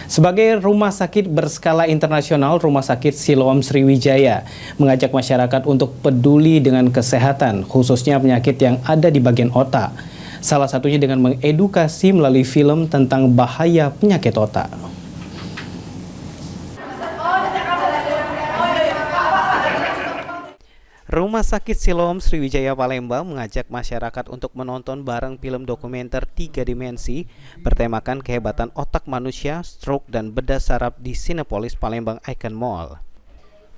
Sebagai rumah sakit berskala internasional, Rumah Sakit Siloam Sriwijaya mengajak masyarakat untuk peduli dengan kesehatan, khususnya penyakit yang ada di bagian otak. Salah satunya dengan mengedukasi melalui film tentang bahaya penyakit otak. Rumah Sakit Siloam Sriwijaya Palembang mengajak masyarakat untuk menonton bareng film dokumenter 3 dimensi bertemakan kehebatan otak manusia, stroke, dan bedah saraf di Cinepolis Palembang Icon Mall.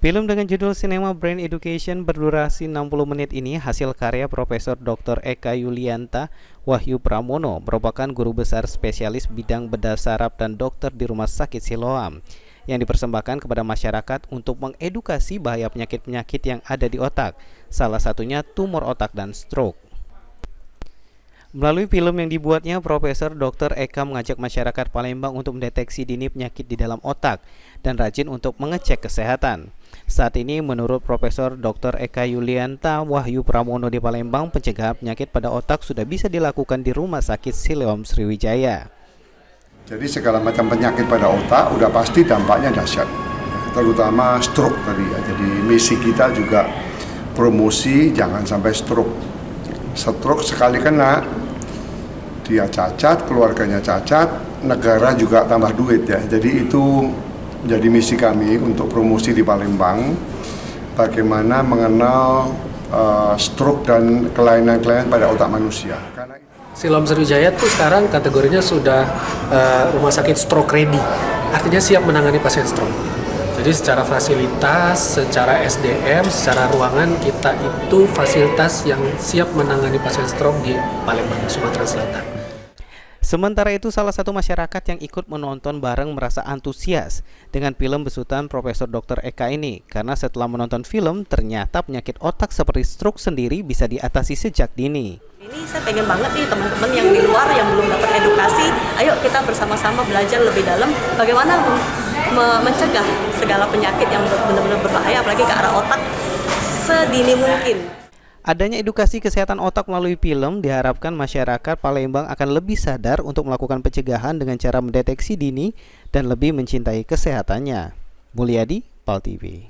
Film dengan judul Cinema Brain Education berdurasi 60 menit ini hasil karya Profesor Dr. Eka Yulianta Wahyu Pramono, merupakan guru besar spesialis bidang bedah saraf dan dokter di Rumah Sakit Siloam, yang dipersembahkan kepada masyarakat untuk mengedukasi bahaya penyakit-penyakit yang ada di otak, salah satunya tumor otak dan stroke. Melalui film yang dibuatnya, Profesor Dr. Eka mengajak masyarakat Palembang untuk mendeteksi dini penyakit di dalam otak dan rajin untuk mengecek kesehatan. Saat ini, menurut Profesor Dr. Eka Yulianta Wahyu Pramono di Palembang, pencegahan penyakit pada otak sudah bisa dilakukan di Rumah Sakit Siloam Sriwijaya. Jadi segala macam penyakit pada otak udah pasti dampaknya dahsyat, terutama stroke tadi ya. Jadi misi kita juga promosi jangan sampai stroke. Stroke sekali kena, dia cacat, keluarganya cacat, negara juga tambah duit ya. Jadi itu jadi misi kami untuk promosi di Palembang, bagaimana mengenal stroke dan kelainan-kelainan pada otak manusia. Siloam Sriwijaya itu sekarang kategorinya sudah rumah sakit stroke ready, artinya siap menangani pasien stroke. Jadi secara fasilitas, secara SDM, secara ruangan kita itu fasilitas yang siap menangani pasien stroke di Palembang, Sumatera Selatan. Sementara itu, salah satu masyarakat yang ikut menonton bareng merasa antusias dengan film besutan Profesor Dr. Eka ini, karena setelah menonton film ternyata penyakit otak seperti stroke sendiri bisa diatasi sejak dini. Ini saya pengen banget nih teman-teman yang di luar yang belum dapat edukasi, ayo kita bersama-sama belajar lebih dalam bagaimana mencegah segala penyakit yang benar-benar berbahaya, apalagi ke arah otak sedini mungkin. Adanya edukasi kesehatan otak melalui film diharapkan masyarakat Palembang akan lebih sadar untuk melakukan pencegahan dengan cara mendeteksi dini dan lebih mencintai kesehatannya. Mulyadi, PAL TV.